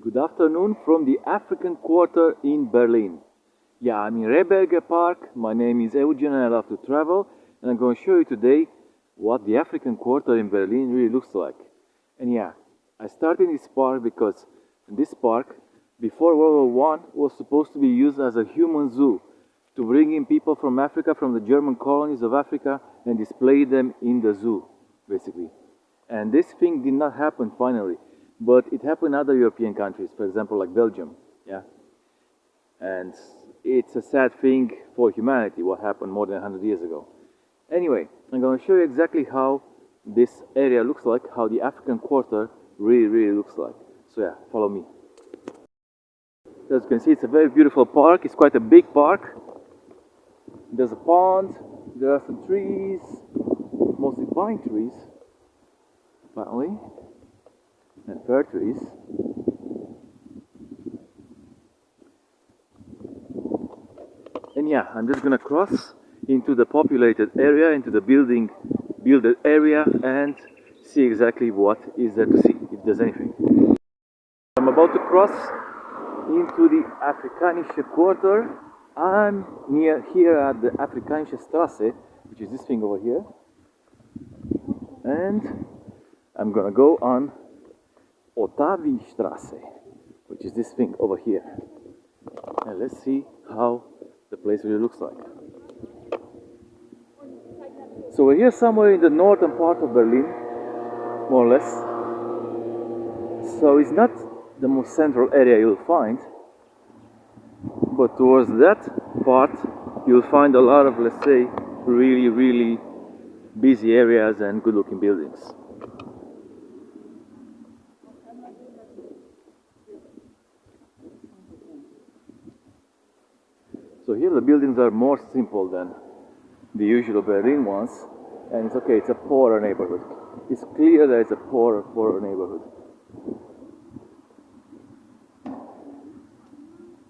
Good afternoon from the African Quarter in Berlin. Yeah, I'm in Rehberger Park. My name is Eugen and I love to travel. And I'm going to show you today what the African Quarter in Berlin really looks like. And yeah, I started this park because this park, before World War I, was supposed to be used as a human zoo to bring in people from Africa, from the German colonies of Africa, and display them in the zoo, basically. And this thing did not happen finally, but it happened in other European countries, for example, like Belgium. Yeah, and it's a sad thing for humanity what happened more than 100 years ago. Anyway, I'm going to show you exactly how this area looks like, how the African Quarter really looks like. So yeah, follow me. As you can see, it's a very beautiful park. It's quite a big park. There's a pond, there are some trees, mostly pine trees, apparently, and fir trees. And yeah, I'm just gonna cross into the populated area, into the builded area, and see exactly what is there to see, if there's anything. I'm about to cross into the Afrikanische Quarter. I'm near here at the Afrikanische Straße, which is this thing over here. And I'm gonna go on Otavi-Straße, which is this thing over here. And let's see how the place really looks like. So we're here somewhere in the northern part of Berlin, more or less. So it's not the most central area you'll find, but towards that part you'll find a lot of, let's say, really busy areas and good looking buildings. So here the buildings are more simple than the usual Berlin ones, and it's okay, it's a poorer neighborhood. It's clear that it's a poorer neighborhood.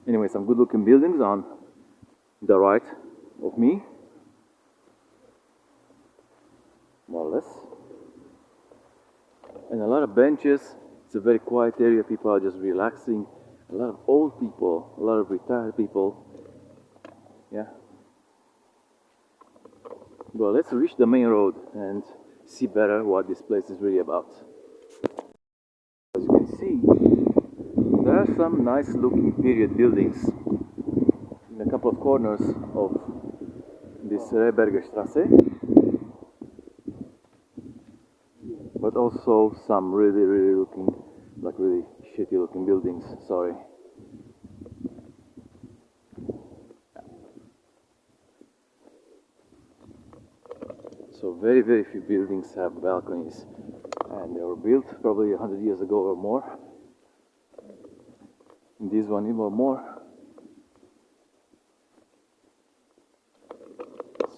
Anyway, some good looking buildings on the right of me, more or less, and a lot of benches. It's a very quiet area, people are just relaxing. A lot of old people, a lot of retired people. Yeah. Well, let's reach the main road and see better what this place is really about. As you can see, there are some nice looking period buildings in a couple of corners of this Rehberger Straße, but also some really looking, like really shitty looking buildings, sorry. So very few buildings have balconies, and they were built probably 100 years ago or more. And this one even more.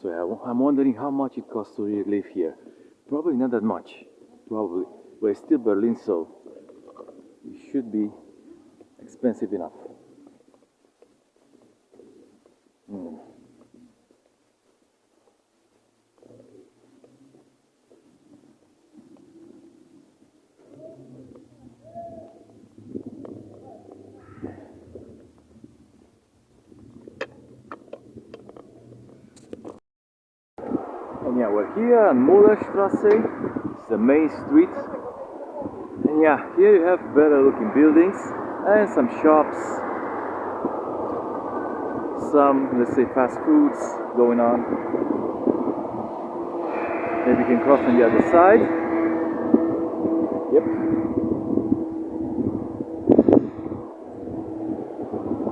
So yeah, I'm wondering how much it costs to really live here. Probably not that much, probably. But it's still Berlin, so it should be expensive enough. Mm. And yeah, we're here on Mullerstrasse. It's the main street. And yeah, here you have better looking buildings and some shops. Some, let's say, fast foods going on. Maybe you can cross on the other side. Yep.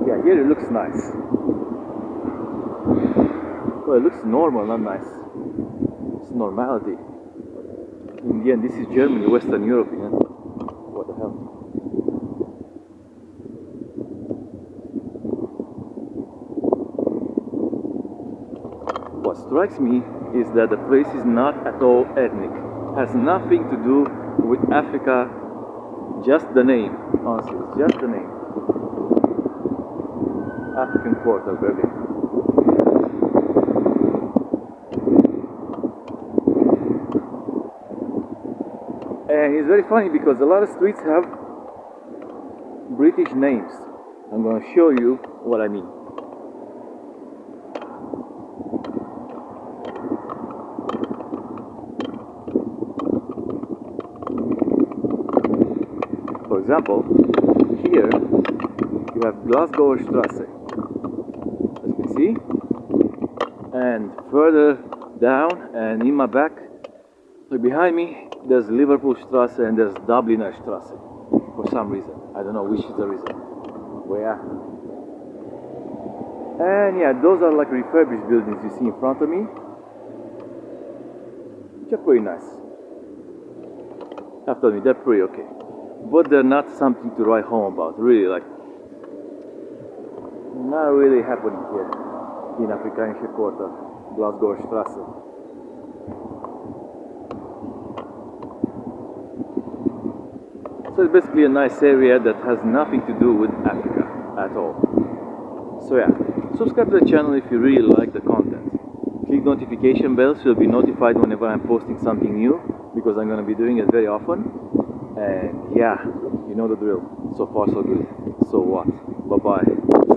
Yeah, here it looks nice. Well, it looks normal, not nice. It's normality. In the end, this is Germany, Western Europe, you know? What the hell? What strikes me is that the place is not at all ethnic. Has nothing to do with Africa, just the name. Honestly, it's just the name. African Quarter, Berlin. And it's very funny because a lot of streets have British names. I'm going to show you what I mean. For example, here you have Glasgow Strasse, as you can see, and further down and in my back, like behind me, there's Liverpool Strasse and there's Dubliner Strasse for some reason. I don't know which is the reason. But yeah. And yeah, those are like refurbished buildings you see in front of me, which are pretty nice. Have to admit, they're pretty okay. But they're not something to write home about, really, like, not really happening here in Afrikanische Quarter, Glasgow Strasse. So it's basically a nice area that has nothing to do with Africa at all. So yeah, subscribe to the channel if you really like the content. Click notification bell so you'll be notified whenever I'm posting something new, because I'm going to be doing it very often. And yeah, you know the drill. So far so good. So what? Bye bye.